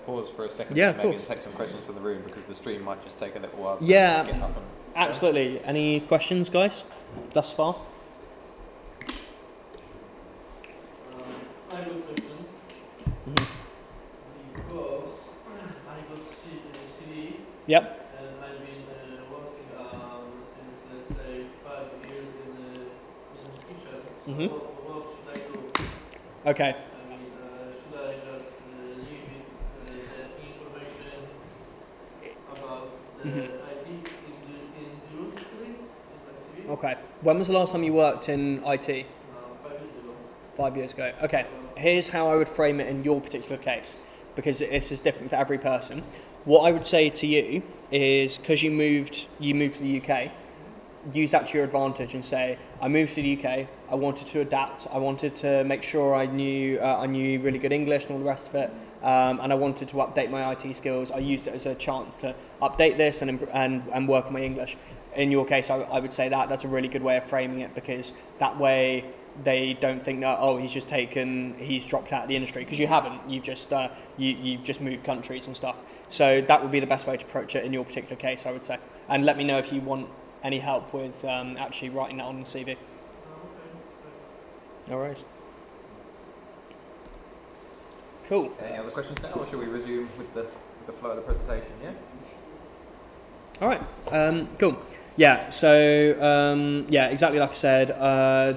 pause for a second Yeah, and maybe course. take some questions from the room because the stream might just take a little while to Yeah, get up and... absolutely. Any questions, guys, thus far? I have a question. Mm-hmm. Because I got CD Yep. and I've been working since, let's say, 5 years in the kitchen. So Mhm. what should I do? Okay. I mean, should I just leave it, the information about the Mhm. IT in the room screen in my CV? Okay. When was the last time you worked in IT? 5 years ago. 5 years ago. Okay. Here's how I would frame it in your particular case, because this is different for every person. What I would say to you is, because you moved to the UK, use that to your advantage and say, I moved to the UK, I wanted to adapt, I wanted to make sure I knew really good English and all the rest of it, and I wanted to update my IT skills. I used it as a chance to update this and work on my English. In your case, I would say that's a really good way of framing it, because that way they don't think that, oh, he's dropped out of the industry, because you haven't. You've just moved countries and stuff. So that would be the best way to approach it in your particular case, I would say. And let me know if you want any help with actually writing that on the CV. Okay, thanks. All right. Cool. Any other questions now, or shall we resume with the flow of the presentation, yeah? All right. Cool. Yeah. So exactly like I said.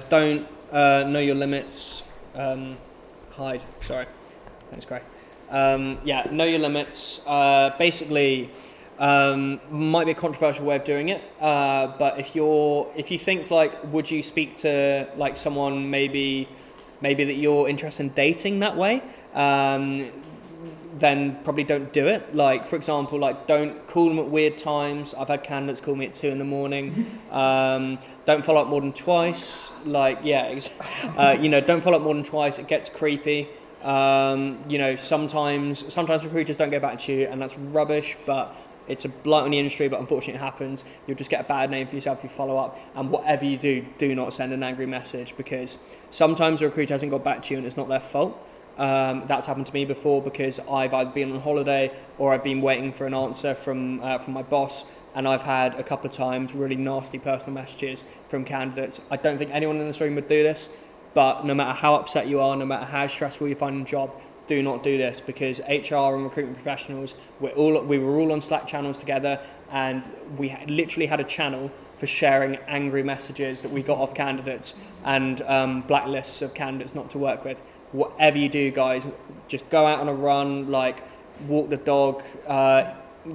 Don't know your limits. Hide. Sorry. Thanks, Craig. Know your limits. Basically, might be a controversial way of doing it. But if you think like, would you speak to like someone maybe that you're interested in dating that way? Then probably don't do it. Like, for example, like, don't call them at weird times. I've had candidates call me at 2 a.m. Don't follow up more than twice. Like, don't follow up more than twice. It gets creepy. Sometimes recruiters don't get back to you, and that's rubbish, but it's a blight on the industry, but unfortunately it happens. You'll just get a bad name for yourself if you follow up, and whatever you do not send an angry message, because sometimes the recruiter hasn't got back to you and it's not their fault. That's happened to me before, because I've either been on holiday or I've been waiting for an answer from my boss, and I've had a couple of times really nasty personal messages from candidates. I don't think anyone in this room would do this, but no matter how upset you are, no matter how stressful you find a job, do not do this, because HR and recruitment professionals, we were all on Slack channels together, and we literally had a channel for sharing angry messages that we got off candidates, and blacklists of candidates not to work with. Whatever you do, guys, just go out on a run, like walk the dog,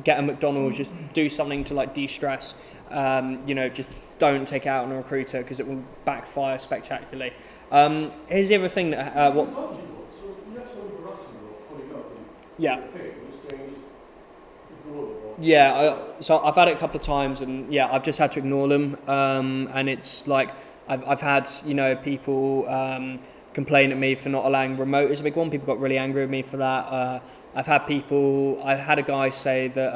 get a McDonald's, just do something to like de-stress. Just don't take it out on a recruiter, because it will backfire spectacularly. Here's the other thing that so I've had it a couple of times, and I've just had to ignore them, and it's like I've had people complain at me for not allowing remote is a big one. People got really angry with me for that. I had a guy say that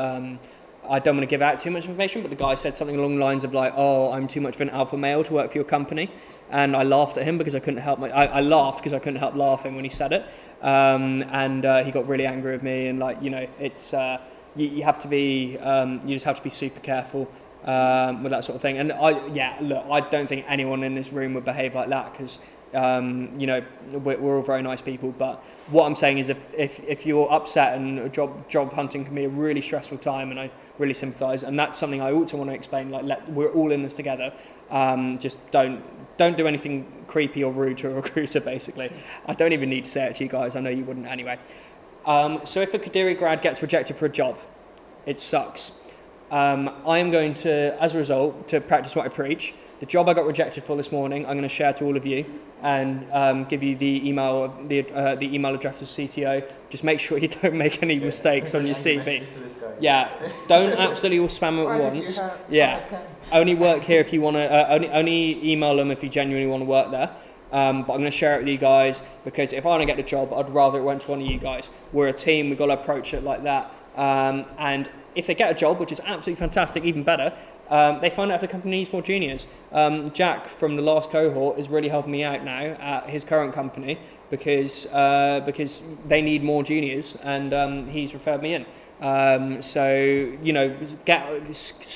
I don't want to give out too much information, but the guy said something along the lines of like, oh, I'm too much of an alpha male to work for your company, and I laughed at him because I couldn't help I laughed because I couldn't help laughing when he said it, and he got really angry with me, and like, it's you have to be you just have to be super careful with that sort of thing. And I don't think anyone in this room would behave like that, because we're all very nice people. But what I'm saying is, if you're upset, and job hunting can be a really stressful time, and I really sympathise, and that's something I also want to explain. Like, we're all in this together. Just don't do anything creepy or rude to a recruiter. Basically, I don't even need to say it to you guys. I know you wouldn't anyway. So if a Kadiri grad gets rejected for a job, it sucks. I am going to, as a result, to practice what I preach. The job I got rejected for this morning, I'm going to share to all of you, and give you the email address of CTO. Just make sure you don't make any mistakes on your CV. Yeah, don't absolutely all spam it at once. Only work here if you want to. Only email them if you genuinely want to work there. But I'm going to share it with you guys, because if I want to get the job, I'd rather it went to one of you guys. We're a team. We've got to approach it like that. And if they get a job, which is absolutely fantastic, even better, they find out if the company needs more juniors. Jack from the last cohort is really helping me out now at his current company because they need more juniors, and he's referred me in. So you know,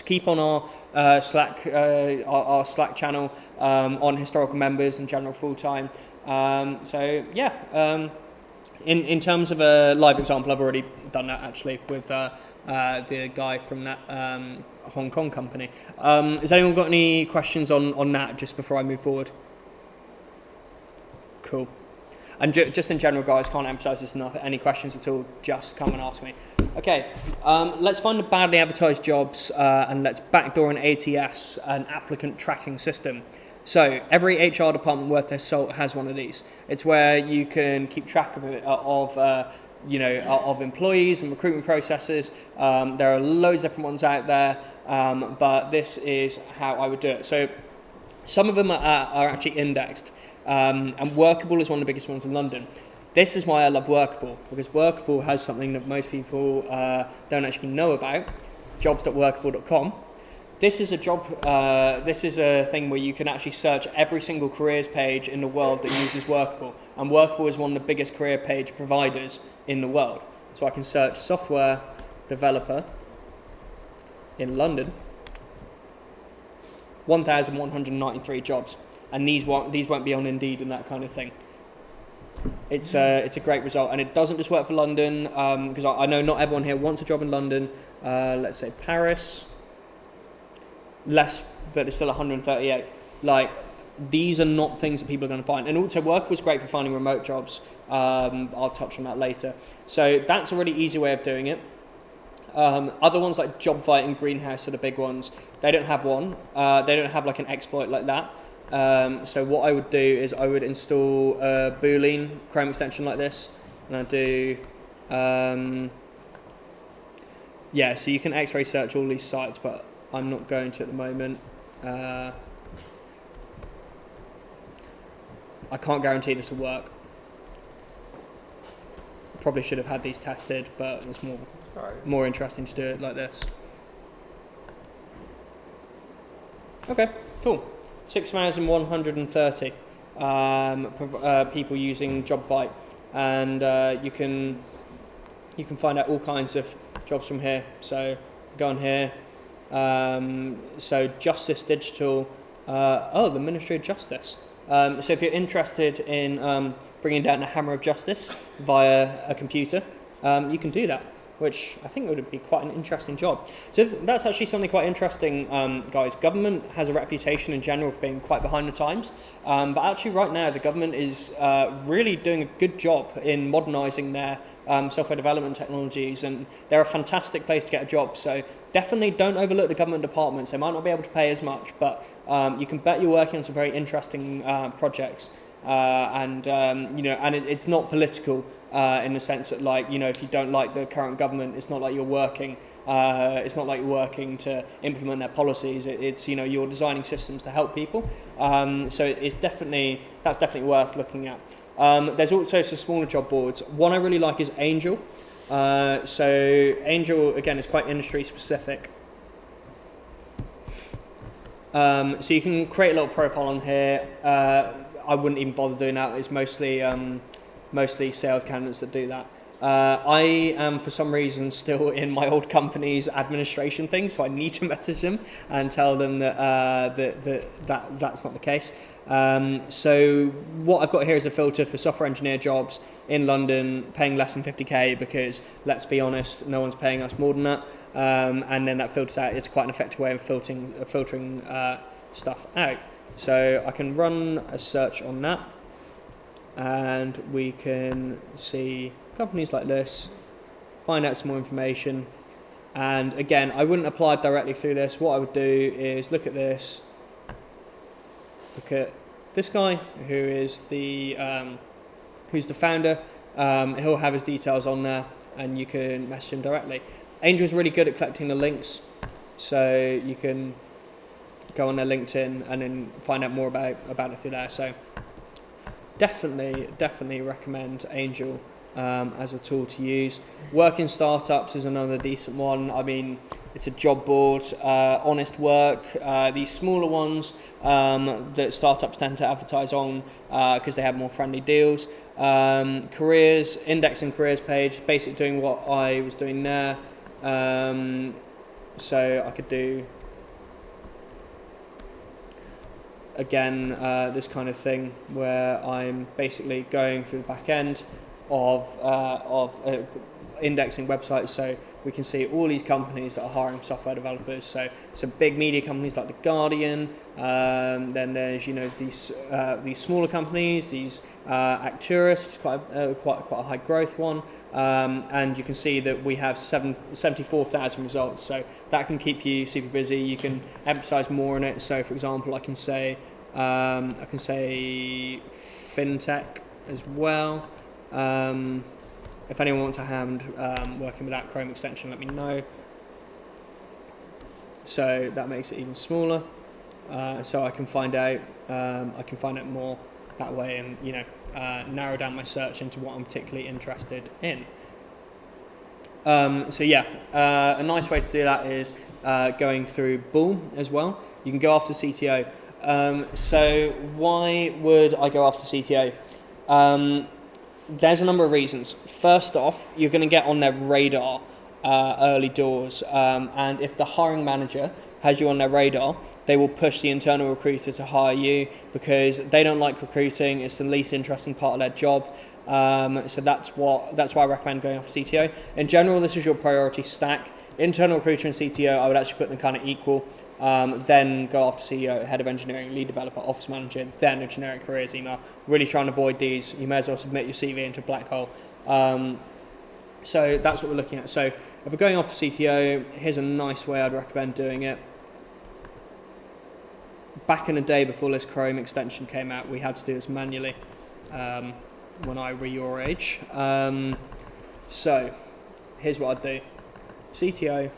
keep on our Slack our Slack channel on historical members and general full time. So yeah. In terms of a live example, I've already done that actually with the guy from that Hong Kong company. Has anyone got any questions on that just before I move forward? Cool. And just in general, guys, can't emphasize this enough. Any questions at all, just come and ask me. Okay, let's find the badly advertised jobs and let's backdoor an ATS, an applicant tracking system. So every HR department worth their salt has one of these. It's where you can keep track of of employees and recruitment processes. There are loads of different ones out there, but this is how I would do it. So some of them are actually indexed, and Workable is one of the biggest ones in London. This is why I love Workable, because Workable has something that most people don't actually know about, jobs.workable.com. This is a this is a thing where you can actually search every single careers page in the world that uses Workable. And Workable is one of the biggest career page providers in the world. So I can search software developer in London, 1,193 jobs. And these won't be on Indeed and that kind of thing. It's a great result, and it doesn't just work for London, because I know not everyone here wants a job in London. Let's say Paris. Less, but it's still 138. Like, these are not things that people are going to find. And also, Work was great for finding remote jobs. I'll touch on that later. So that's a really easy way of doing it. Other ones like JobVite and Greenhouse are the big ones. They don't have one. They don't have like an exploit like that. So what I would do is I would install a Boolean Chrome extension like this, and I do so you can X-ray search all these sites, but I'm not going to at the moment. I can't guarantee this will work. Probably should have had these tested, but it's more interesting to do it like this. Okay, cool. 6,130 people using JobVite, and you can find out all kinds of jobs from here. So go on here. So Justice Digital, the Ministry of Justice. So if you're interested in bringing down the hammer of justice via a computer, you can do that, which I think would be quite an interesting job. So that's actually something quite interesting, guys. Government has a reputation in general for being quite behind the times, but actually right now the government is really doing a good job in modernising their software development technologies, and they're a fantastic place to get a job. So definitely don't overlook the government departments. They might not be able to pay as much, but you can bet you're working on some very interesting projects. And it's not political in the sense that, like, you know, if you don't like the current government, it's not like you're working. It's not like you're working to implement their policies. It's you're designing systems to help people. So that's definitely worth looking at. There's also some smaller job boards. One I really like is Angel. So Angel, again, is quite industry specific. So you can create a little profile on here. I wouldn't even bother doing that. It's mostly sales candidates that do that. I am, for some reason, still in my old company's administration thing, so I need to message them and tell them that's not the case. So what I've got here is a filter for software engineer jobs in London paying less than 50k, because let's be honest, no one's paying us more than that. And then that filters out. It's quite an effective way of filtering stuff out. So I can run a search on that, and we can see companies like this, find out some more information. And again, I wouldn't apply directly through this. What I would do is look at this, look at this guy who is who's the founder. He'll have his details on there, and you can message him directly. Angel's really good at collecting the links, so you can go on their LinkedIn and then find out more about it through there. So definitely recommend Angel as a tool to use. Working startups is another decent one. I mean, it's a job board, honest work. These smaller ones that startups tend to advertise on because they have more friendly deals. Careers, indexing careers page, basically doing what I was doing there. So I could do, again, this kind of thing where I'm basically going through the back end of indexing websites, so we can see all these companies that are hiring software developers. So some big media companies like The Guardian. Then there's these smaller companies, these Acturus, which is quite a high growth one. And you can see that we have 74,000 results. So that can keep you super busy. You can emphasize more on it. So for example, I can say fintech as well. If anyone wants a hand working with that Chrome extension, let me know. So that makes it even smaller. So I can find out more that way, and narrow down my search into what I'm particularly interested in. So yeah, a nice way to do that is going through Bull as well. You can go after CTO. So why would I go after CTO? There's a number of reasons. First off, you're going to get on their radar early doors, and if the hiring manager has you on their radar, they will push the internal recruiter to hire you because they don't like recruiting. It's the least interesting part of their job. So that's why I recommend going after CTO. In general, this is your priority stack. Internal recruiter and CTO, I would actually put them kind of equal. Then go after CEO, head of engineering, lead developer, office manager, then a generic careers email. Really try and avoid these. You may as well submit your CV into a black hole. So that's what we're looking at. So if we're going after CTO, here's a nice way I'd recommend doing it. Back in the day before this Chrome extension came out, we had to do this manually when I were your age. So here's what I'd do. CTO,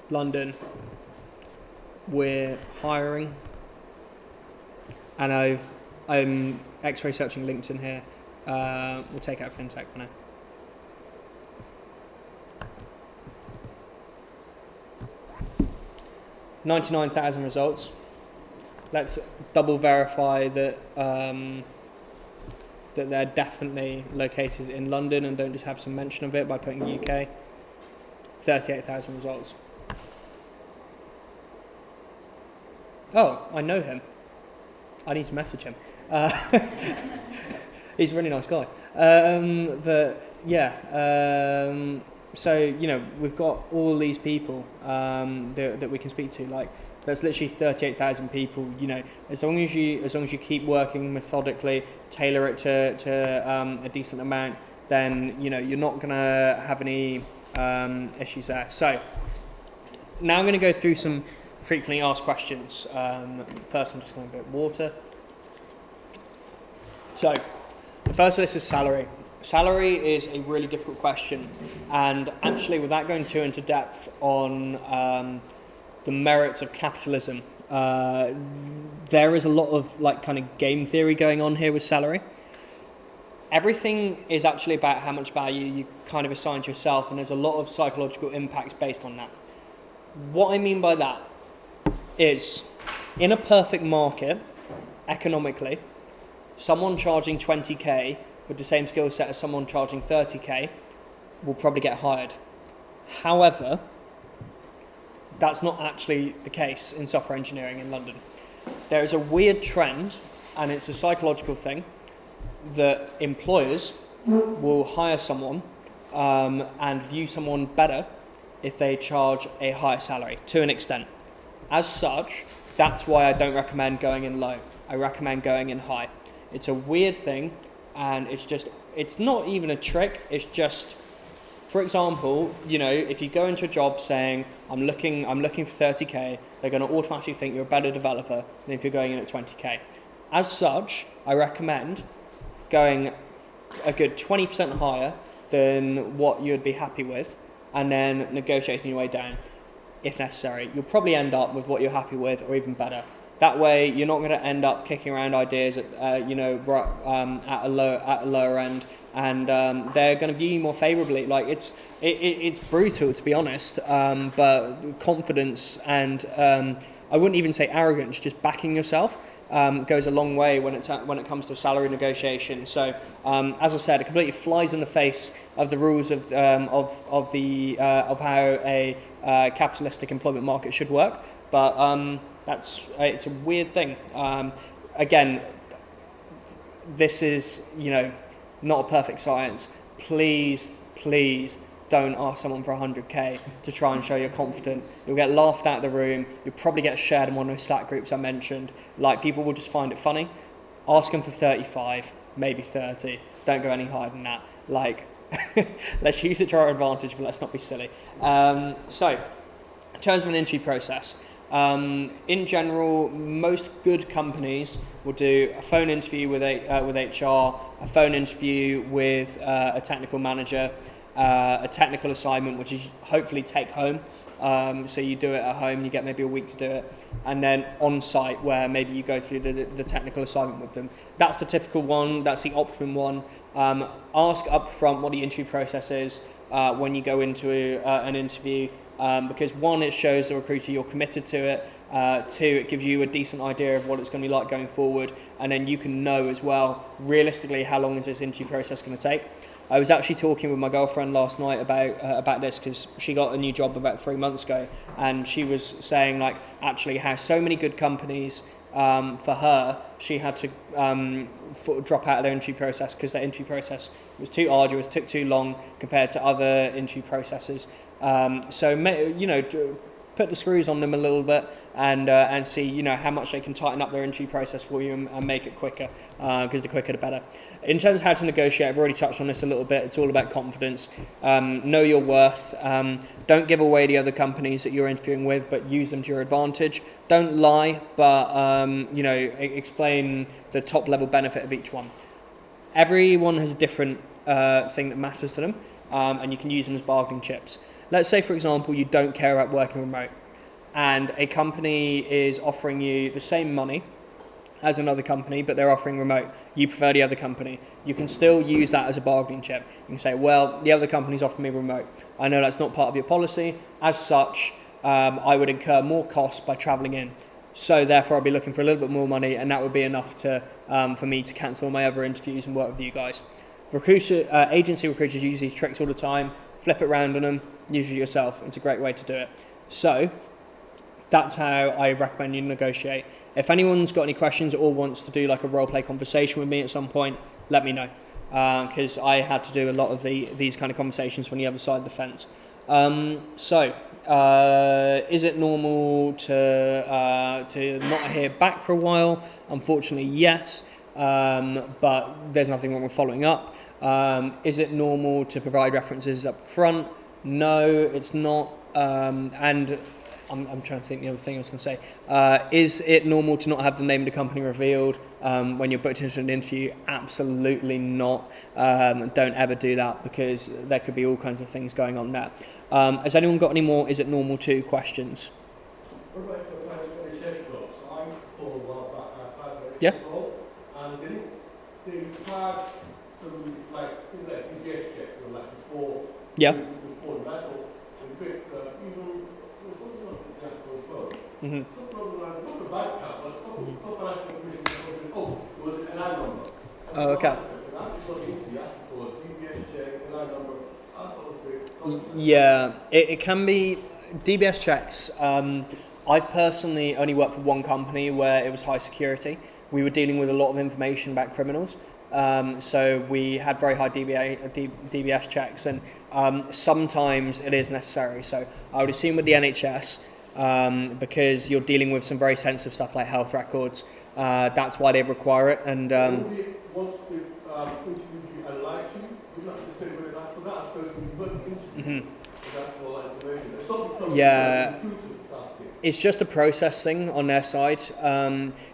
London, we're hiring, and I'm X-ray searching LinkedIn here. We'll take out fintech for now. $99,000 results. Let's double verify that that they're definitely located in London and don't just have some mention of it by putting UK. 38,000 results. Oh, I know him. I need to message him. He's a really nice guy. But yeah, so we've got all these people that we can speak to. Like there's literally 38,000 people. As long as you keep working methodically, tailor it to a decent amount, then you're not gonna have any issues there. So now I'm going to go through some frequently asked questions. First, I'm just going to get water. So the first list is salary. Salary is a really difficult question, and actually, without going too into depth on the merits of capitalism, there is a lot of kind of game theory going on here with salary. Everything is actually about how much value you kind of assign to yourself, and there's a lot of psychological impacts based on that. What I mean by that is, in a perfect market, economically, someone charging 20k with the same skill set as someone charging 30k will probably get hired. However, that's not actually the case in software engineering in London. There is a weird trend, and it's a psychological thing, that employers will hire someone and view someone better if they charge a higher salary, to an extent. As such, that's why I don't recommend going in low. I recommend going in high. It's a weird thing, and it's not even a trick. It's just, for example, if you go into a job saying, I'm looking for 30k, they're going to automatically think you're a better developer than if you're going in at 20k. As such, I recommend going a good 20% higher than what you'd be happy with, and then negotiating your way down if necessary. You'll probably end up with what you're happy with, or even better. That way, you're not going to end up kicking around ideas at a lower end, and they're going to view you more favourably. Like it's brutal, to be honest, but confidence and I wouldn't even say arrogance, just backing yourself goes a long way when it comes to salary negotiation. So as I said, it completely flies in the face of the rules of how a capitalistic employment market should work. But it's a weird thing. Again, this is not a perfect science. Please don't ask someone for 100k to try and show you're confident. You'll get laughed out of the room. You'll probably get shared in one of those Slack groups I mentioned. Like, people will just find it funny. Ask them for 35, maybe 30. Don't go any higher than that. Like, let's use it to our advantage, but let's not be silly. So, in terms of an interview process, in general, most good companies will do a phone interview with HR, a phone interview with a technical manager, a technical assignment, which is hopefully take home. So you do it at home, you get maybe a week to do it, and then on site where maybe you go through the technical assignment with them. That's the typical one, that's the optimum one. Ask up front what the interview process is when you go into an interview, because one, it shows the recruiter you're committed to it, two, it gives you a decent idea of what it's going to be like going forward, and then you can know as well, realistically, how long is this interview process going to take. I was actually talking with my girlfriend last night about this, because she got a new job about 3 months ago, and she was saying, like, actually how so many good companies, for her, she had to drop out of their interview process because their interview process was too arduous, took too long compared to other interview processes. So put the screws on them a little bit and see how much they can tighten up their interview process for you and make it quicker, because the quicker the better. In terms of how to negotiate, I've already touched on this a little bit. It's all about confidence. Know your worth. Don't give away the other companies that you're interviewing with, but use them to your advantage. Don't lie, but explain the top level benefit of each one. Everyone has a different thing that matters to them, and you can use them as bargaining chips. Let's say, for example, you don't care about working remote, and a company is offering you the same money as another company, but they're offering remote. You prefer the other company. You can still use that as a bargaining chip. You can say, well, the other company's offering me remote. I know that's not part of your policy. As such, I would incur more costs by traveling in. So therefore, I'll be looking for a little bit more money, and that would be enough for me to cancel all my other interviews and work with you guys. Agency recruiters use these tricks all the time. Flip it around on them. Use it yourself. It's a great way to do it. So that's how I recommend you negotiate. If anyone's got any questions or wants to do like a role play conversation with me at some point, let me know, because I had to do a lot of these kind of conversations from the other side of the fence. Is it normal to not hear back for a while? Unfortunately, yes, but there's nothing wrong with following up. Is it normal to provide references up front? No, it's not. And I'm trying to think the other thing I was going to say. Is it normal to not have the name of the company revealed when you're booked into an interview? Absolutely not. Don't ever do that, because there could be all kinds of things going on there. Has anyone got any more is it normal to questions? What about for the chef jobs? I'm Paul, Yeah. And they had some like DBS checks or like before. Yeah. Before, and I thought it was a bit even. Something like that as well. Mm-hmm. Something like that. It wasn't a bad cap, but some financial information it was an NI number. Oh, okay. I actually got the interview asking for a DBS check, NI number. I thought it was a bit. Yeah, it can be DBS checks. I've personally only worked for one company where it was high security. We were dealing with a lot of information about criminals. So we had very high DBS checks, and sometimes it is necessary. So I would assume with the NHS, because you're dealing with some very sensitive stuff like health records, that's why they require it. And once they've interviewed you and liked you, you're not just saying, well, that's for that, I suppose you weren't interviewed. That's for that information. It's not because yeah. the recruiter is asking. It's just a process thing on their side.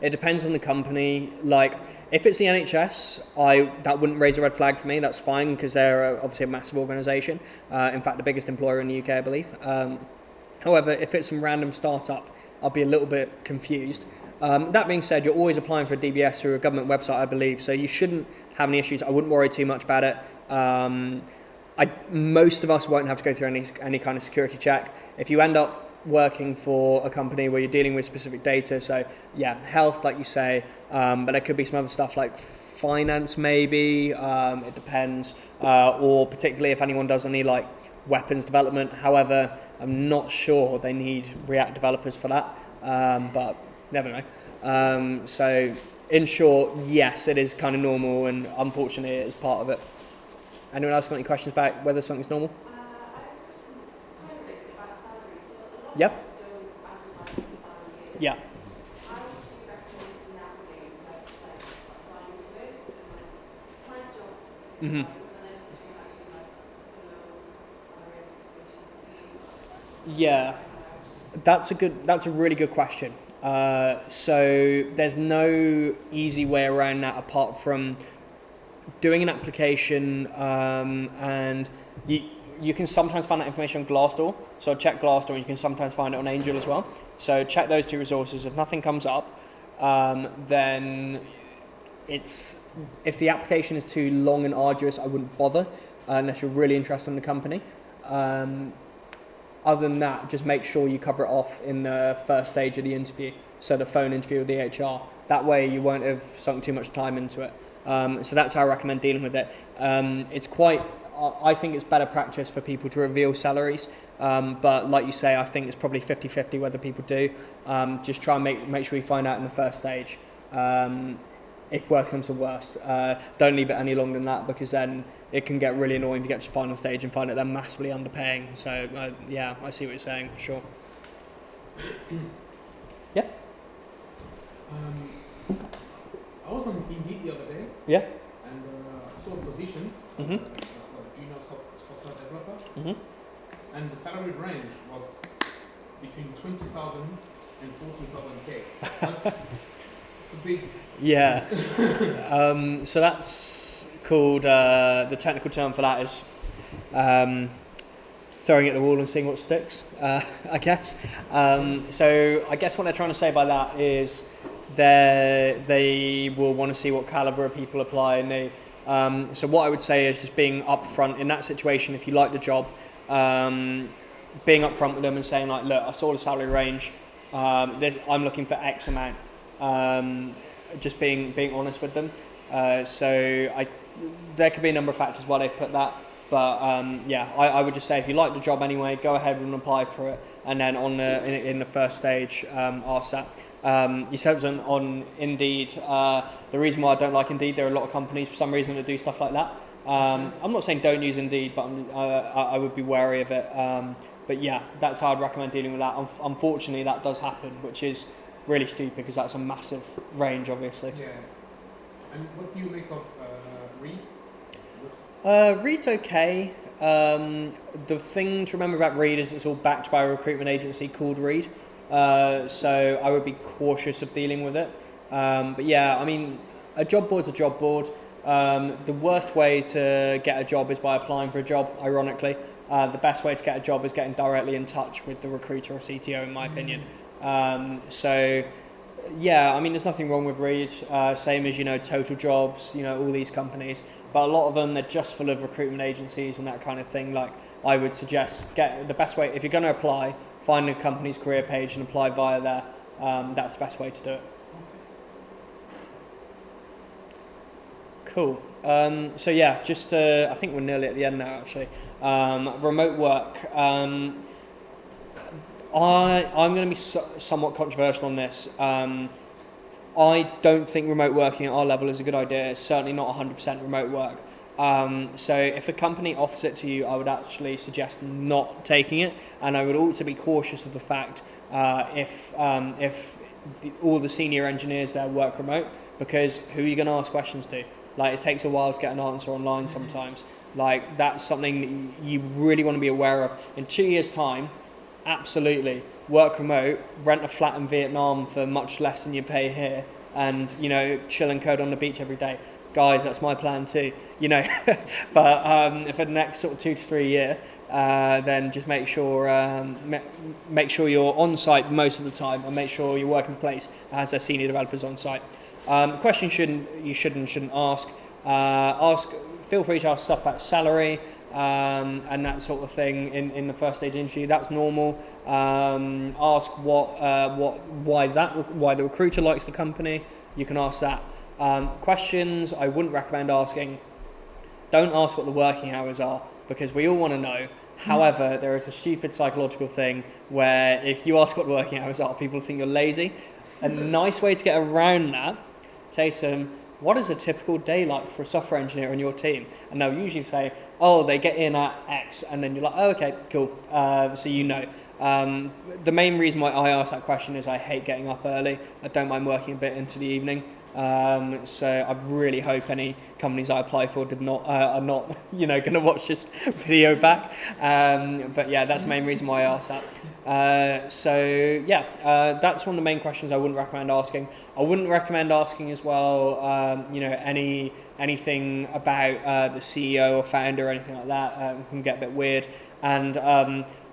It depends on the company. Like, if it's the NHS, that wouldn't raise a red flag for me. That's fine, because they're obviously a massive organisation. In fact, the biggest employer in the UK, I believe. However, if it's some random startup, I'll be a little bit confused. That being said, you're always applying for a DBS through a government website, I believe, so you shouldn't have any issues. I wouldn't worry too much about it. Most of us won't have to go through any kind of security check. If you end up working for a company where you're dealing with specific data, so yeah, health, like you say, but there could be some other stuff like finance maybe, it depends, or particularly if anyone does any like weapons development. However, I'm not sure they need React developers for that, but never know. So in short, yes, it is kind of normal, and unfortunately it is part of it. Anyone else got any questions about whether something's normal? I have a question kind of related about salary. So a lot Yep. of us don't advertise what the salary is. Yeah. How would you recommend navigating like applying to this and applying to jobs Mhm. and then putting actually like below salary expectation? Yeah, that's a really good question. So there's no easy way around that apart from doing an application, and you can sometimes find that information on Glassdoor. So check Glassdoor, and you can sometimes find it on Angel as well. So check those two resources. If nothing comes up, then if the application is too long and arduous, I wouldn't bother unless you're really interested in the company. Other than that, just make sure you cover it off in the first stage of the interview, so the phone interview with the HR. That way you won't have sunk too much time into it. So that's how I recommend dealing with it. I think it's better practice for people to reveal salaries, but like you say, I think it's probably 50-50 whether people do. Just try and make sure you find out in the first stage. If worst comes to worst, don't leave it any longer than that, because then it can get really annoying if you get to the final stage and find that they're massively underpaying. So yeah, I see what you're saying for sure. Yeah. I was on Indeed the other day. Yeah. And saw a position as a junior software developer. Mhm. And the salary range was between 20,000 and 40,000 That's a big. Yeah. So that's called, the technical term for that is throwing it at the wall and seeing what sticks, I guess. So I guess what they're trying to say by that is they will want to see what caliber of people apply, and so what I would say is just being upfront in that situation. If you like the job, being upfront with them and saying like, look, I saw the salary range, I'm looking for X amount. Just being honest with them. There could be a number of factors why they've put that, but I would just say if you like the job anyway, go ahead and apply for it, and then in the first stage, ask that. You said it was on Indeed. The reason why I don't like Indeed, there are a lot of companies for some reason that do stuff like that. I'm not saying don't use Indeed, but I would be wary of it. But yeah, that's how I'd recommend dealing with that. Unfortunately, that does happen, which is really stupid because that's a massive range, obviously. Yeah. And what do you make of Reed? Reed's okay. The thing to remember about Reed is it's all backed by a recruitment agency called Reed. So I would be cautious of dealing with it. But yeah, I mean, a job board's a job board. The worst way to get a job is by applying for a job, ironically. The best way to get a job is getting directly in touch with the recruiter or CTO, in my opinion. So yeah, I mean, there's nothing wrong with Reed, same as, Total Jobs, all these companies, but a lot of them, they're just full of recruitment agencies and that kind of thing. Like, I would suggest get the best way, if you're going to apply, find a company's career page and apply via there. That's the best way to do it. Cool. So yeah, just I think we're nearly at the end now, actually. Remote work. I'm going to be somewhat controversial on this. I don't think remote working at our level is a good idea. It's certainly not 100% remote work. So if a company offers it to you, I would actually suggest not taking it, and I would also be cautious of the fact if all the senior engineers there work remote, because who are you going to ask questions to? Like, it takes a while to get an answer online sometimes. Like, that's something that you really want to be aware of. In 2 years' time, absolutely, work remote, rent a flat in Vietnam for much less than you pay here, and, chill and code on the beach every day. Guys, that's my plan too, but for the next sort of 2 to 3 years, then just make sure make sure you're on site most of the time, and make sure your working place has their senior developers on site. Questions you shouldn't ask. Feel free to ask stuff about salary and that sort of thing in the first stage interview. That's normal. Ask why the recruiter likes the company. You can ask that. Questions I wouldn't recommend asking. Don't ask what the working hours are, because we all want to know. However, there is a stupid psychological thing where if you ask what the working hours are, people think you're lazy. A nice way to get around that, say to them, what is a typical day like for a software engineer on your team? And they'll usually say, oh, they get in at X. And then you're like, oh, okay, cool. So you know. The main reason why I ask that question is I hate getting up early. I don't mind working a bit into the evening. So I really hope any companies I apply for are not going to watch this video back. But yeah, that's the main reason why I asked that. That's one of the main questions I wouldn't recommend asking. I wouldn't recommend asking as well, anything about the CEO or founder or anything like that. It can get a bit weird. And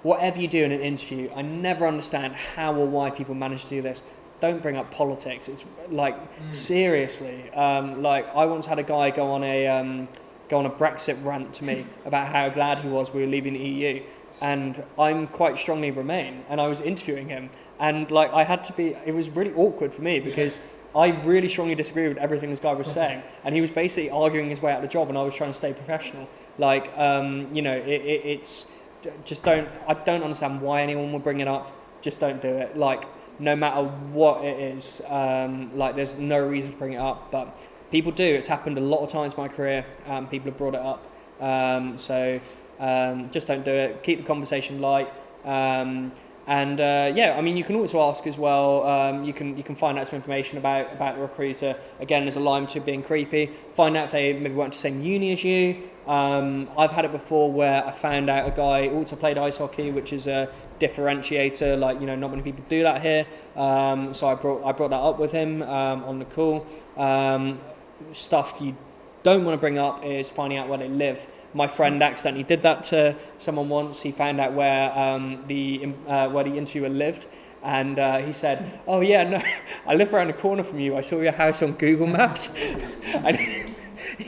whatever you do in an interview, I never understand how or why people manage to do this. Don't bring up politics. It's like seriously. Like I once had a guy go on a Brexit rant to me about how glad he was we were leaving the EU, and I'm quite strongly Remain, and I was interviewing him, and like I had to be. It was really awkward for me because I really strongly disagree with everything this guy was saying, and he was basically arguing his way out of the job, and I was trying to stay professional. Like it's just don't. I don't understand why anyone would bring it up. Just don't do it. Like. No matter what it is, there's no reason to bring it up, but people do. It's happened a lot of times in my career. People have brought it up, just don't do it. Keep the conversation light, you can also ask as well. You can find out some information about the recruiter. Again, there's a line to being creepy. Find out if they maybe went to the same uni as you. I've had it before where I found out a guy also played ice hockey, which is a differentiator. Not many people do that here. So I brought that up with him on the call. Stuff you don't want to bring up is finding out where they live. My friend accidentally did that to someone once. He found out where the interviewer lived, and he said, "Oh yeah, no, I live around the corner from you. I saw your house on Google Maps,"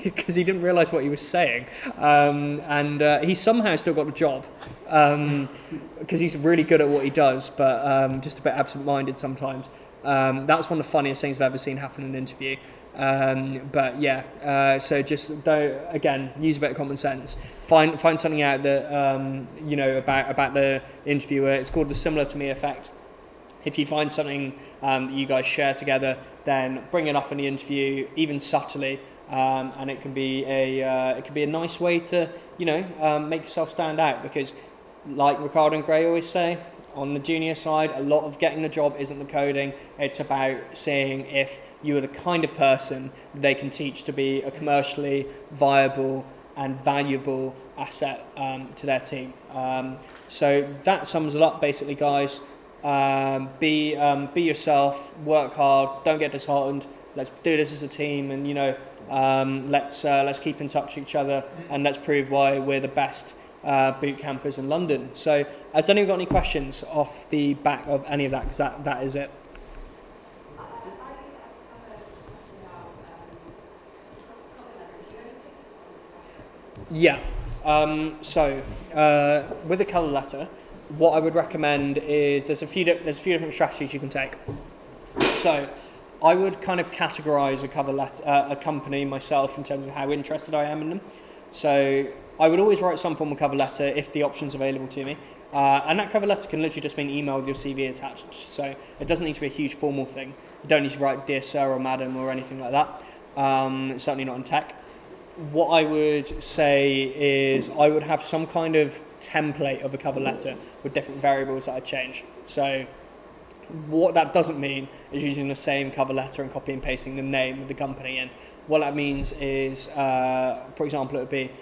because he didn't realise what he was saying. He somehow still got the job because he's really good at what he does, but just a bit absent-minded sometimes. That's one of the funniest things I've ever seen happen in an interview. So just don't, again, use a bit of common sense. Find something out that about the interviewer. It's called the similar to me effect. If you find something that you guys share together, then bring it up in the interview, even subtly, and it can be a nice way to make yourself stand out. Because, like Ricardo and Gray always say, on the junior side, a lot of getting the job isn't the coding. It's about seeing if you are the kind of person they can teach to be a commercially viable and valuable asset to their team. So that sums it up basically, guys. Be yourself, work hard, don't get disheartened. Let's do this as a team, and let's keep in touch with each other, and let's prove why we're the best boot campers in London. So has anyone got any questions off the back of any of that? Because that is it. I have a question about cover letter. Do you have any tips on that? Yeah. With a cover letter, what I would recommend is there's a few different strategies you can take. So I would kind of categorize a cover letter, a company myself, in terms of how interested I am in them. So I would always write some form of cover letter if the option's available to me. And that cover letter can literally just be an email with your CV attached. So it doesn't need to be a huge formal thing. You don't need to write dear sir or madam or anything like that. Certainly not in tech. What I would say is I would have some kind of template of a cover letter with different variables that I change. So what that doesn't mean is using the same cover letter and copy and pasting the name of the company in. What that means is, for example, it would be,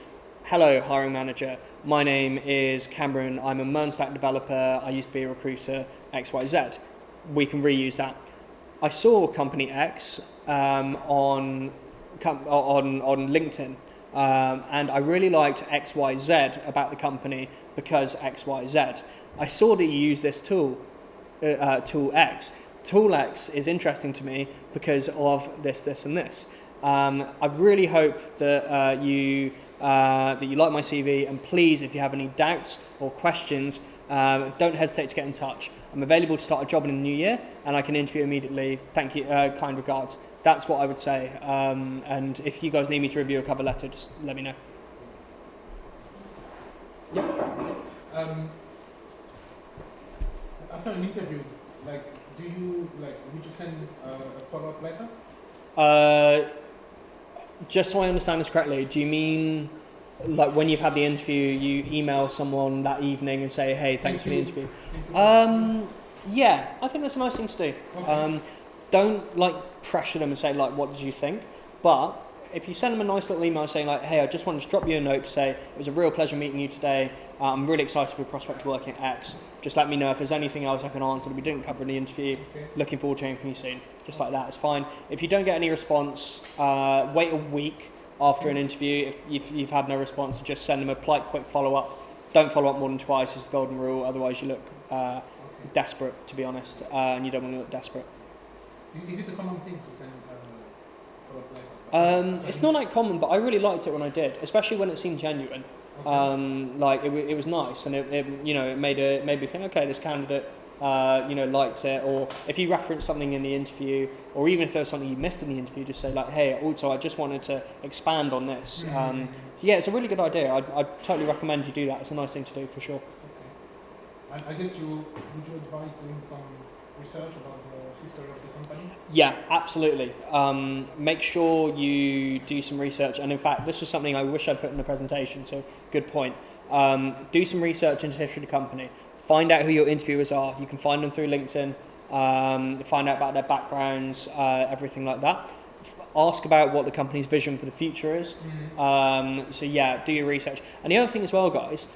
hello, hiring manager. My name is Cameron. I'm a MERN-stack developer. I used to be a recruiter, XYZ. We can reuse that. I saw company X on LinkedIn. and I really liked XYZ about the company because XYZ. I saw that you use this tool, Tool X. Tool X is interesting to me because of this, and this. I really hope that you like my CV, and please, if you have any doubts or questions, don't hesitate to get in touch. I'm available to start a job in the new year, and I can interview immediately. Thank you, kind regards. That's what I would say. And if you guys need me to review a cover letter, just let me know. After an interview, like, would you send a follow-up letter? Just so I understand this correctly, do you mean like when you've had the interview, you email someone that evening and say, hey, thanks for the interview? Yeah, I think that's a nice thing to do. Okay. Don't like pressure them and say like, what did you think? But if you send them a nice little email saying like, hey, I just wanted to drop you a note to say it was a real pleasure meeting you today. I'm really excited for the prospect of working at X. Just let me know if there's anything else I can answer that we didn't cover in the interview. Okay. Looking forward to hearing from you soon. Just like that, it's fine. If you don't get any response, wait a week after an interview. If you've had no response, just send them a polite, quick follow-up. Don't follow up more than twice is the golden rule. Otherwise, you look desperate, to be honest, and you don't want to look desperate. Is it a common thing to send follow-up letter? It's not that common, but I really liked it when I did, especially when it seemed genuine. Okay. Like it was nice, and it made me think, okay, this candidate liked it. Or if you reference something in the interview, or even if there was something you missed in the interview, just say like, hey, also I just wanted to expand on this. Yeah, it's a really good idea. I'd totally recommend you do that. It's a nice thing to do for sure. Okay. I guess would you advise doing some research about the history of the company? Yeah, absolutely. Make sure you do some research, and in fact, this was something I wish I'd put in the presentation, so good point. Do some research into the history of the company. Find out who your interviewers are. You can find them through LinkedIn, find out about their backgrounds, everything like that. Ask about what the company's vision for the future is. So yeah, do your research. And the other thing as well, guys,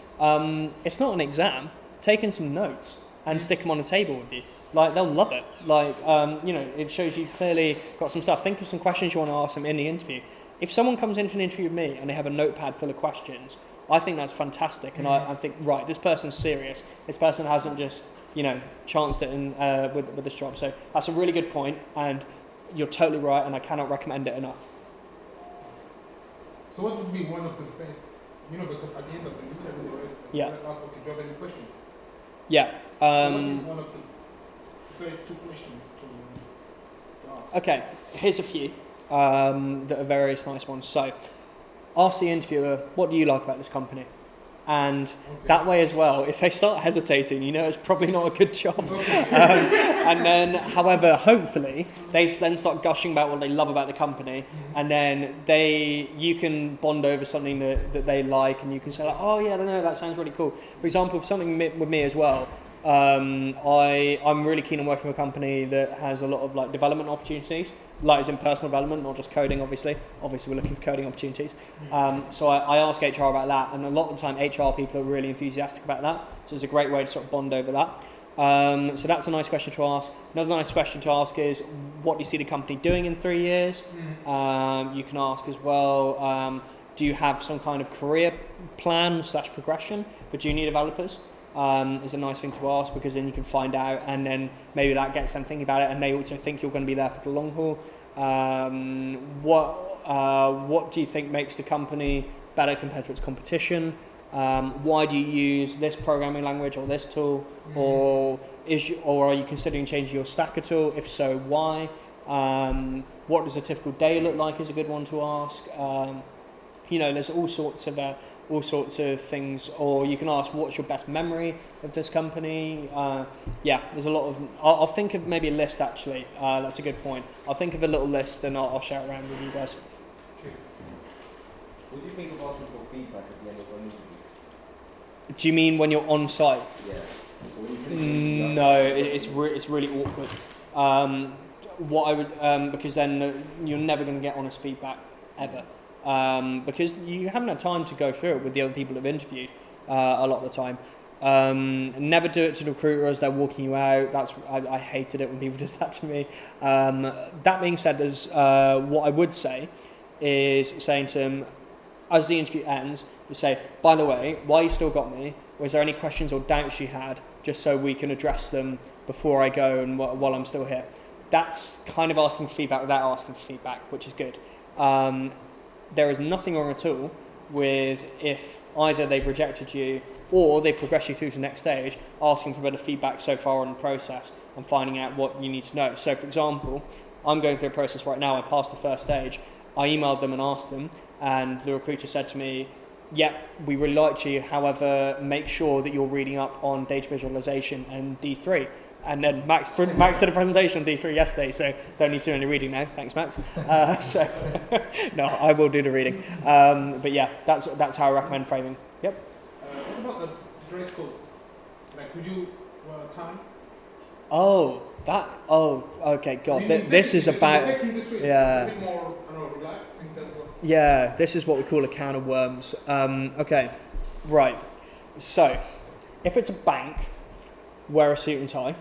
it's not an exam. Take in some notes and stick them on the table with you. Like, they'll love it. Like, it shows you clearly got some stuff. Think of some questions you want to ask them in the interview. If someone comes into an interview with me and they have a notepad full of questions, I think that's fantastic. And I think, right, this person's serious. This person hasn't just, chanced it in, with this job. So that's a really good point, and you're totally right, and I cannot recommend it enough. So what would be one of the best, because at the end of the interview, they always ask, okay, do you have any questions? Yeah. So what is one of the best two questions to ask? Okay, here's a few that are various nice ones. So, ask the interviewer, what do you like about this company? And that way as well, if they start hesitating, it's probably not a good job. And then, however, hopefully, they then start gushing about what they love about the company, and then you can bond over something that they like, and you can say like, oh yeah, I don't know, that sounds really cool. For example, for something with me as well, I'm really keen on working with a company that has a lot of like development opportunities, like as in personal development, not just coding, obviously. Obviously, we're looking for coding opportunities. So I ask HR about that, and a lot of the time HR people are really enthusiastic about that. So it's a great way to sort of bond over that. So that's a nice question to ask. Another nice question to ask is, what do you see the company doing in 3 years? You can ask as well, do you have some kind of career plan / progression for junior developers? Is a nice thing to ask, because then you can find out, and then maybe that gets them thinking about it, and they also think you're going to be there for the long haul. What do you think makes the company better compared to its competition? Why do you use this programming language or this tool? Or are you considering changing your stack at all? If so, why? What does a typical day look like is a good one to ask. There's all sorts of things. Or you can ask, what's your best memory of this company? There's a lot of... I'll think of maybe a list, actually. That's a good point. I'll think of a little list, and I'll share it around with you guys. What do you think of asking for feedback at the end of an interview? Do you mean when you're on site? Yeah. So when you finish No, it's really awkward. What I would... because then you're never going to get honest feedback, ever. Because you haven't had time to go through it with the other people who've interviewed a lot of the time. Never do it to the recruiter as they're walking you out. I hated it when people did that to me. That being said, what I would say is saying to them, as the interview ends, you say, by the way, while you still got me, was there any questions or doubts you had, just so we can address them before I go and while I'm still here. That's kind of asking for feedback without asking for feedback, which is good. There is nothing wrong at all with if either they've rejected you or they progress you through to the next stage, asking for a bit of feedback so far in the process and finding out what you need to know. So, for example, I'm going through a process right now. I passed the first stage. I emailed them and asked them, and the recruiter said to me, yep, we really liked you, however, make sure that you're reading up on data visualization and D3. And then Max did a presentation on D3 yesterday, so don't need to do any reading now. Thanks, Max. No, I will do the reading. But yeah, that's how I recommend framing. Yep. What about the dress code? Like, would you wear a tie? Okay, God. This is about... The tech industry yeah. is a bit more, I don't know, relaxed in terms of... Yeah, this is what we call a can of worms. Okay, right. So, if it's a bank, wear a suit and tie,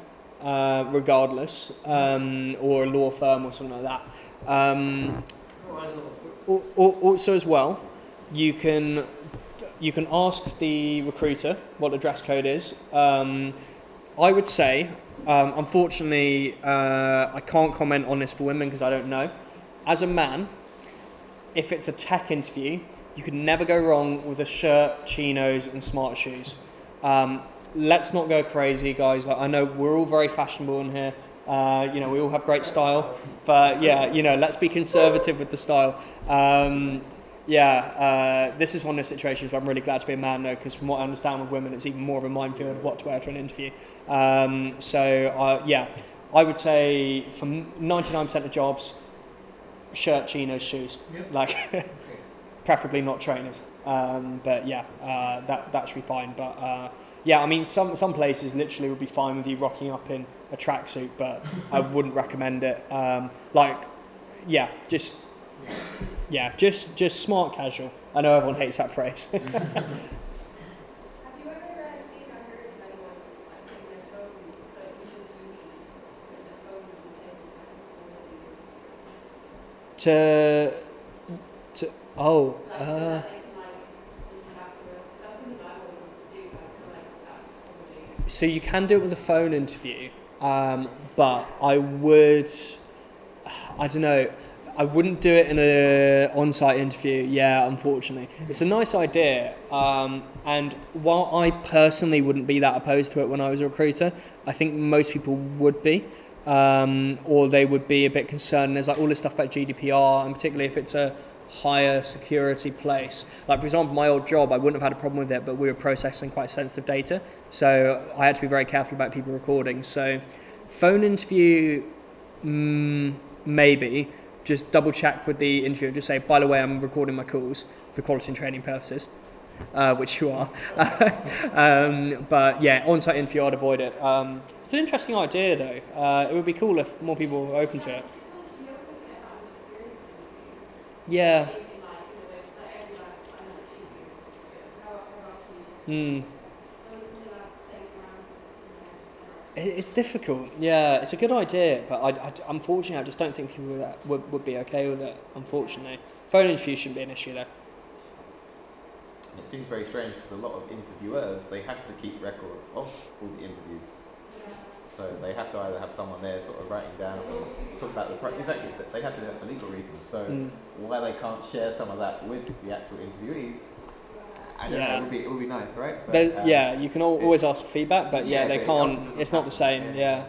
regardless, or a law firm or something like that. Also, as well, you can ask the recruiter what the dress code is. I would say, unfortunately, I can't comment on this for women because I don't know. As a man, if it's a tech interview, you can never go wrong with a shirt, chinos, and smart shoes. Let's not go crazy, guys. Like, I know we're all very fashionable in here. We all have great style, but yeah, let's be conservative with the style. This is one of those situations where I'm really glad to be a man, though, because from what I understand with women, it's even more of a minefield of what to wear to an interview. I would say for 99% of jobs, shirt, chinos, shoes, preferably not trainers. That should be fine. But some places literally would be fine with you rocking up in a tracksuit, but I wouldn't recommend it. Just smart casual. I know everyone hates that phrase. Have you ever seen or heard of anyone like putting their phone, so each of you putting their phone on the table so that they can listen back to it? 'Cause that's something I always wanted to do, but I feel like that's probably... So you can do it with a phone interview, but I don't know, I wouldn't do it in an on-site interview, unfortunately. It's a nice idea, and while I personally wouldn't be that opposed to it when I was a recruiter, I think most people would be, or they would be a bit concerned. There's like all this stuff about GDPR, and particularly if it's a higher security place. Like, for example, my old job, I wouldn't have had a problem with it, but we were processing quite sensitive data, so I had to be very careful about people recording. So phone interview, maybe. Just double check with the interviewer and just say, by the way, I'm recording my calls for quality and training purposes, which you are. But yeah, on-site interview, I'd avoid it. It's an interesting idea, though. It would be cool if more people were open to it. Yeah. It's difficult. Yeah, it's a good idea, but I unfortunately, I just don't think people would be okay with it, unfortunately. Phone interview shouldn't be an issue, though. It seems very strange because a lot of interviewers, they have to keep records of all the interviews. So they have to either have someone there sort of writing down or talk about exactly, they have to do that for legal reasons. So why they can't share some of that with the actual interviewees, I don't know, it would be nice, right? But, you can always ask for feedback, but they can't, it's not the same, And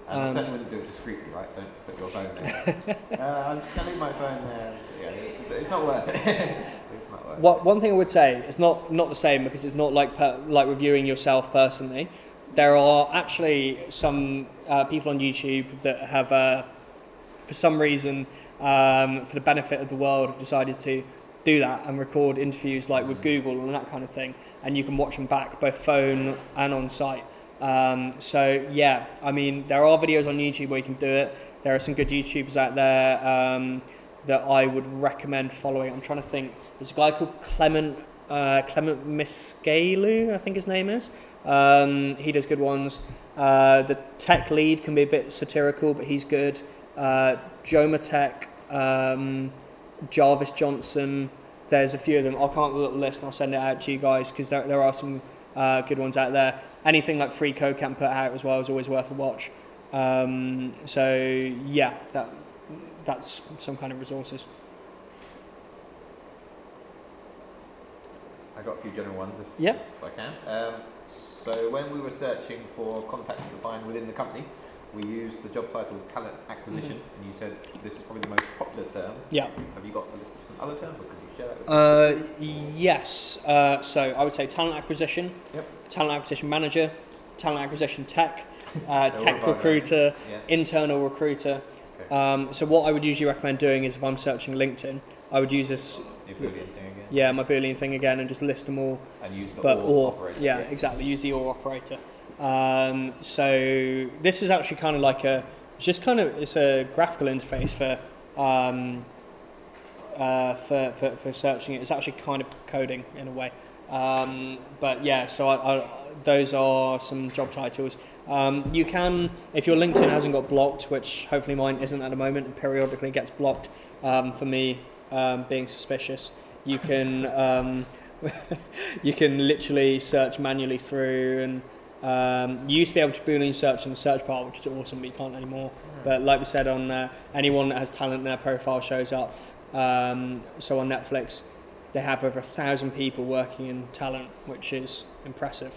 I certainly wouldn't do it discreetly, right? Don't put your phone there. I'm just going to leave my phone there. Yeah, it's not worth it. It's not worth it. One thing I would say, it's not the same because it's not like reviewing yourself personally. There are actually some people on YouTube that have, for some reason, for the benefit of the world, have decided to do that and record interviews like with Google and that kind of thing, and you can watch them back both phone and on site. There are videos on YouTube where you can do it. There are some good YouTubers out there that I would recommend following. I'm trying to think. There's a guy called Clement Miscalu, I think his name is. He does good ones. The tech lead can be a bit satirical, but he's good. Joma Tech, Jarvis Johnson, there's a few of them. I'll come up with a little list and I'll send it out to you guys because there are some good ones out there. Anything like Free Code can put out as well is always worth a watch. So yeah, that's some kind of resources. I got a few general ones if I can. So when we were searching for contacts to find within the company, we used the job title talent acquisition, and you said this is probably the most popular term. Yeah. Have you got a list of some other terms, or can you share that with us? Yes. So I would say talent acquisition, talent acquisition manager, talent acquisition tech, tech recruiter, internal recruiter. Okay. So what I would usually recommend doing is if I'm searching LinkedIn, I would use this. Your Boolean thing again. Yeah, my Boolean thing again, and just list them all. And use the or operator. Yeah, exactly. Use the or operator. So this is actually kind of like it's a graphical interface for searching it. It's actually kind of coding in a way. But yeah, so those are some job titles. You can, if your LinkedIn hasn't got blocked, which hopefully mine isn't at the moment, and periodically gets blocked for me being suspicious, you can you can literally search manually through, and you used to be able to Boolean search in the search bar, which is awesome, but you can't anymore. But like we said, on anyone that has talent in their profile shows up. So on Netflix, they have over 1,000 people working in talent, which is impressive.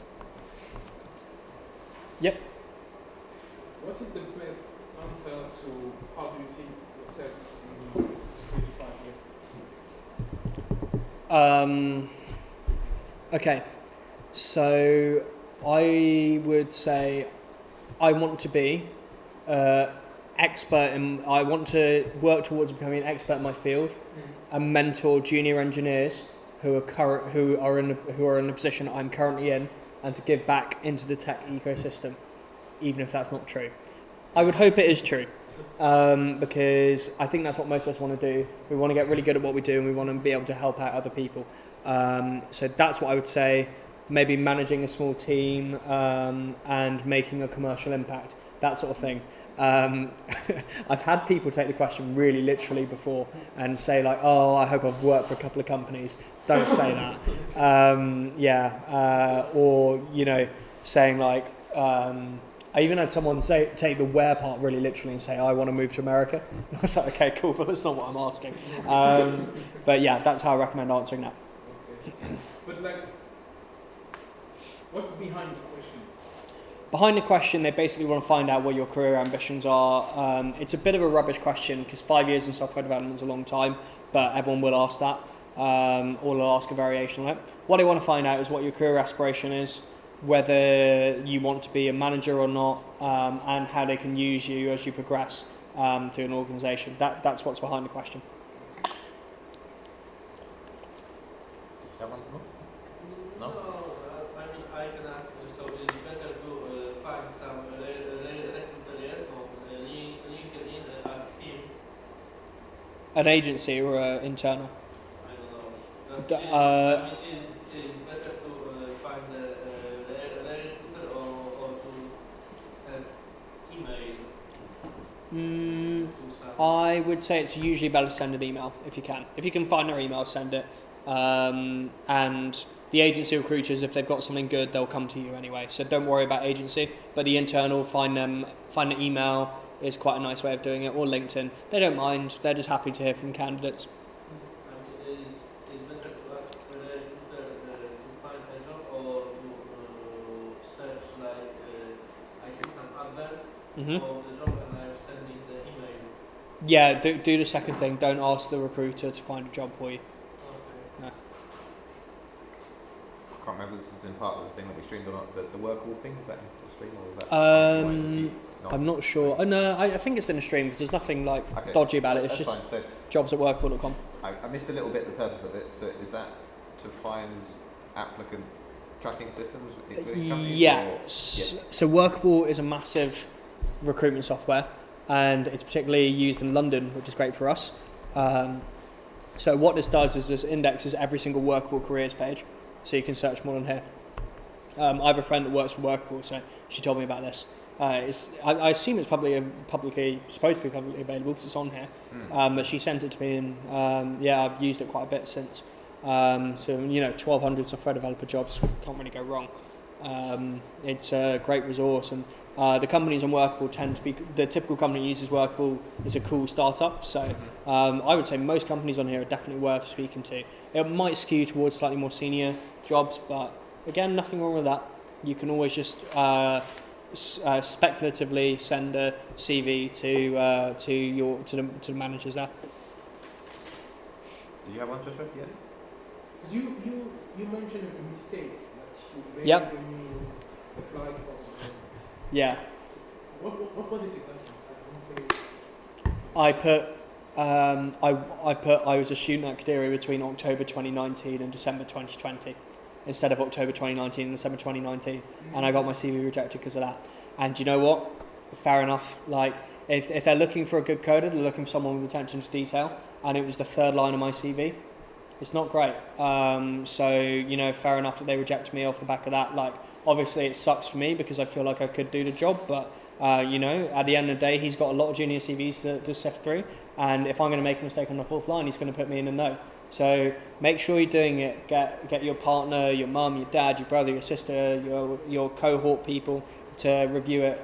Yep. What is the best answer to how do you see yourself in 3 to 5 years? Okay, so I would say I want to be expert in. I want to work towards becoming an expert in my field, and mentor junior engineers who are in the position I'm currently in, and to give back into the tech ecosystem, even if that's not true. I would hope it is true, because I think that's what most of us want to do. We want to get really good at what we do, and we want to be able to help out other people. So that's what I would say. Maybe managing a small team and making a commercial impact, that sort of thing. I've had people take the question really literally before and say like, oh, I hope I've worked for a couple of companies. Don't say that. Or, saying like, I even had someone take the where part really literally and say, I want to move to America. And I was like, okay, cool, but that's not what I'm asking. But yeah, that's how I recommend answering that. Okay. But like, what's behind the question? Behind the question, they basically want to find out what your career ambitions are. It's a bit of a rubbish question because 5 years in software development is a long time, but everyone will ask that, or they'll ask a variation on it. What they want to find out is what your career aspiration is, whether you want to be a manager or not, and how they can use you as you progress through an organisation. That's what's behind the question. That one's not? No, I mean, I can ask you, so it's better to find some recruiter, yes, on LinkedIn and ask him. An agency or internal? I don't know. I mean, is better to find the recruiter or to send email to some? I would say it's usually better to send an email if you can. If you can find their email, send it. And the agency recruiters, if they've got something good, they'll come to you anyway. So don't worry about agency. But the internal, find the email is quite a nice way of doing it, or LinkedIn. They don't mind. They're just happy to hear from candidates. I mean, is better to ask the recruiter to find a job or to search like I see some advert for the job and I'm sending the email. Yeah, do the second thing. Don't ask the recruiter to find a job for you. Okay. No. I can't remember this was in part of the thing that we streamed or not. The work all thing, was that in the stream or was that? I'm not sure. Oh, no, I think it's in the stream because there's nothing like dodgy about it. It's That's just fine. So jobs@workable.com. I missed a little bit the purpose of it. So is that to find applicant tracking systems within companies? Yes. So Workable is a massive recruitment software, and it's particularly used in London, which is great for us. So what this does is this indexes every single Workable careers page, so you can search more on here. I have a friend that works for Workable, so she told me about this. I assume it's supposed to be publicly available because it's on here. But she sent it to me, and I've used it quite a bit since. So 1,200 software developer jobs can't really go wrong. It's a great resource, and the companies on Workable tend to be, the typical company uses Workable is a cool startup. So I would say most companies on here are definitely worth speaking to. It might skew towards slightly more senior jobs, but again, nothing wrong with that. You can always just speculatively send a CV to the managers there. Did you have one, Joshua? Yeah. Because you mentioned a mistake that you made Yep. when you applied for. Yeah. What was it exactly? I was a student at Kadiri between October 2019 and December 2020, instead of October 2019 and December 2019, and I got my CV rejected because of that. And you know what? Fair enough. Like, if they're looking for a good coder, they're looking for someone with attention to detail, and it was the third line of my CV. It's not great. So fair enough that they rejected me off the back of that. Like, obviously it sucks for me because I feel like I could do the job, but at the end of the day, he's got a lot of junior CVs to sift through, and if I'm going to make a mistake on the fourth line, he's going to put me in a no. So make sure you're doing it. Get your partner, your mum, your dad, your brother, your sister, your cohort people to review it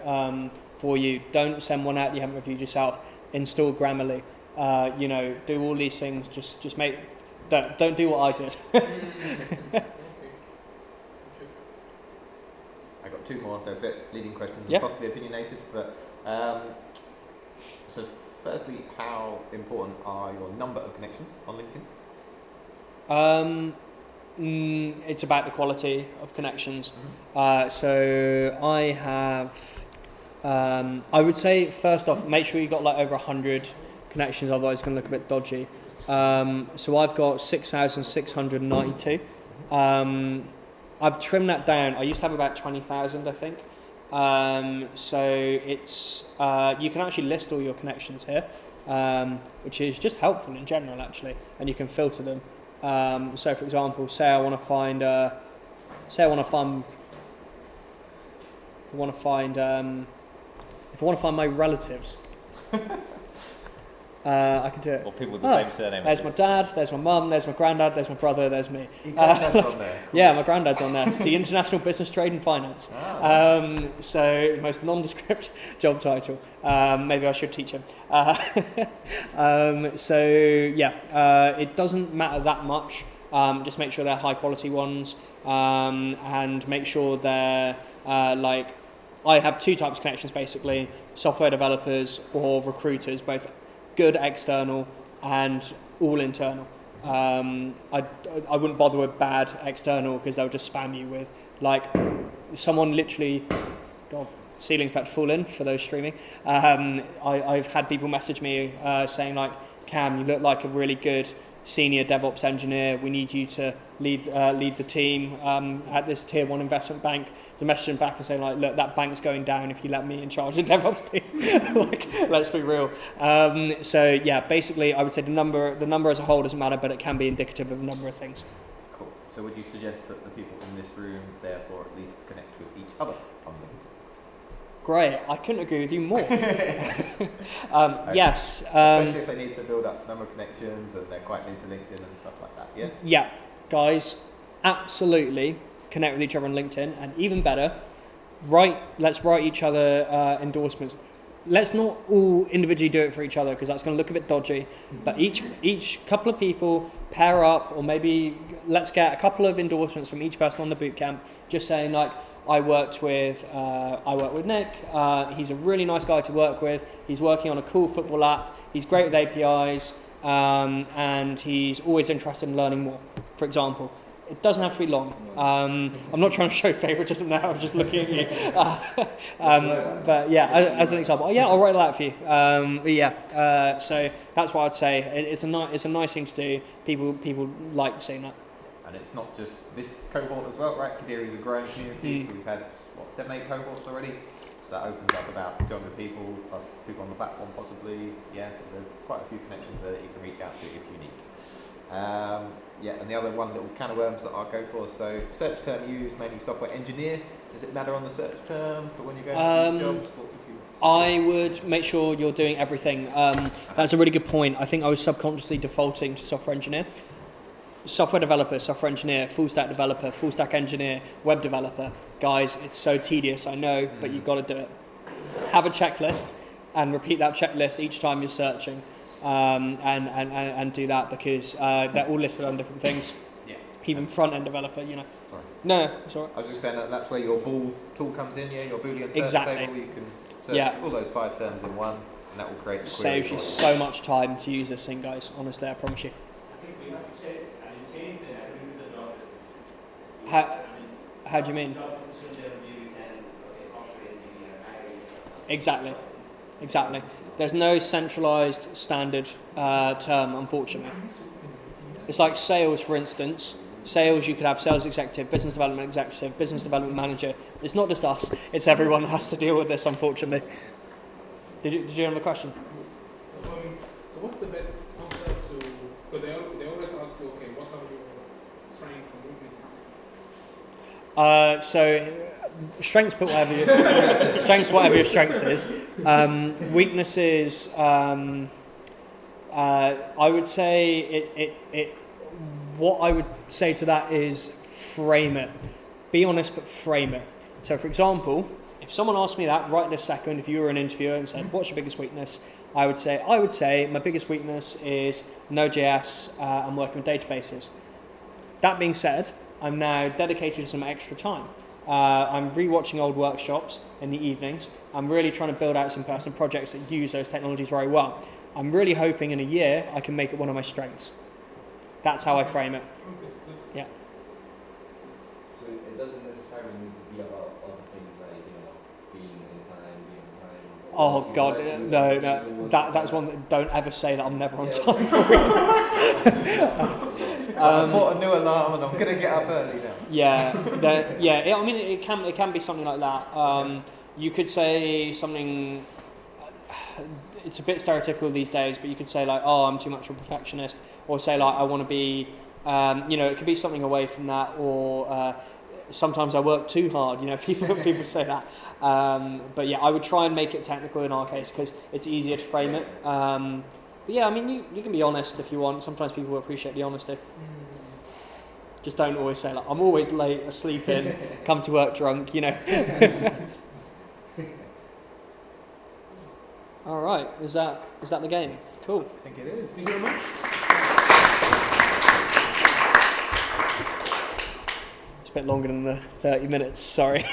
for you. Don't send one out you haven't reviewed yourself. Install Grammarly. Do all these things. Just make. Don't do what I did. I got two more. They're a bit leading questions and Yep. possibly opinionated, but so firstly, how important are your number of connections on LinkedIn? It's about the quality of connections. So I have, I would say first off, make sure you got like over 100 connections, otherwise it's going to look a bit dodgy. So I've got 6,692. I've trimmed that down. I used to have about 20,000, I think. So it's you can actually list all your connections here, which is just helpful in general actually, and you can filter them. So for example, if I want to find my relatives, I can do it. Or people with the same surname. There's my dad, there's my mum, there's my granddad, there's my brother, there's me. Your granddad's on there. Yeah, my granddad's on there. It's the International Business, Trade and Finance. So most nondescript job title. Maybe I should teach him. It doesn't matter that much. Just make sure they're high quality ones, and make sure they're I have two types of connections basically: software developers or recruiters, both good external and all internal. I wouldn't bother with bad external because they'll just spam you with someone literally. God, ceiling's about to fall in for those streaming. I've had people message me saying Cam, you look like a really good senior DevOps engineer. We need you to lead the team at this tier 1 investment bank. So messaging back and saying look, that bank's going down if you let me in charge of the DevOps team. Let's be real. Basically I would say the number as a whole doesn't matter, but it can be indicative of a number of things. Cool. So would you suggest that the people in this room therefore at least connect with each other on LinkedIn? Great, I couldn't agree with you more. Okay. Yes. Especially if they need to build up number of connections and they're quite new to LinkedIn and stuff like that, yeah? Yeah, guys, absolutely connect with each other on LinkedIn, and even better, let's write each other endorsements. Let's not all individually do it for each other because that's going to look a bit dodgy, but each couple of people pair up, or maybe let's get a couple of endorsements from each person on the bootcamp, just saying I work with Nick. He's a really nice guy to work with. He's working on a cool football app. He's great with APIs, and he's always interested in learning more. For example, it doesn't have to be long. I'm not trying to show favoritism now. I'm just looking at you. But yeah, as an example, I'll write that for you. So that's what I'd say. It's a nice thing to do. People like seeing that. And it's not just this cohort as well, right? Kadiri is a growing community, so we've had, 7-8 cohorts already? So that opens up about 200 people, plus people on the platform possibly. Yeah, so there's quite a few connections there that you can reach out to if you need. And the other one little can of worms that I'll go for, so search term used, mainly software engineer. Does it matter on the search term for when you're going for these jobs? What would you suggest? I would make sure you're doing everything. That's a really good point. I think I was subconsciously defaulting to software engineer. software developer, software engineer, full stack developer, full stack engineer, web developer. Guys, it's so tedious, I know, but you've got to do it. Have a checklist and repeat that checklist each time you're searching, and do that because they're all listed on different things. Yeah. Even front end developer, you know. Sorry. No, it's all right. I was just saying that's where your bool tool comes in, yeah, your Boolean search Exactly. table. You can search all those 5 terms in one, and that will create the query. Saves you so much time to use this thing, guys. Honestly, I promise you. I think we have to change the job description. How do you mean? Job description there will be software engineer, Exactly. There's no centralized standard term, unfortunately. It's like sales, for instance. Sales, you could have sales executive, business development executive, business development manager. It's not just us, it's everyone that has to deal with this, unfortunately. Did you have a question? So what's the best concept to, because they always ask you, okay, what are your strengths and weaknesses? So strengths, put whatever your strengths, whatever your strengths is. Weaknesses, I would say what I would say to that is frame it. Be honest, but frame it. So, for example, if someone asked me that right this second, if you were an interviewer and said, "What's your biggest weakness?" I would say my biggest weakness is Node.js and working with databases. That being said, I'm now dedicated to some extra time. I'm rewatching old workshops in the evenings. I'm really trying to build out some personal projects that use those technologies very well. I'm really hoping in a year I can make it one of my strengths. That's how I frame it. Yeah. So it doesn't necessarily need to be about other things like, being on time. Oh God, no. That's one that don't ever say that I'm never on time for I bought a new alarm and I'm gonna get up early now. Yeah. I mean, it can be something like that. You could say something. It's a bit stereotypical these days, but you could say like, "Oh, I'm too much of a perfectionist," or say like, "I want to be," it could be something away from that, or sometimes I work too hard. People say that. But yeah, I would try and make it technical in our case because it's easier to frame it. But yeah, I mean, you can be honest if you want. Sometimes people will appreciate the honesty. Just don't always say like, "I'm always late, asleep in, come to work drunk," All right, is that the game? Cool. I think it is. Thank you very much. It's a bit longer than the 30 minutes, sorry.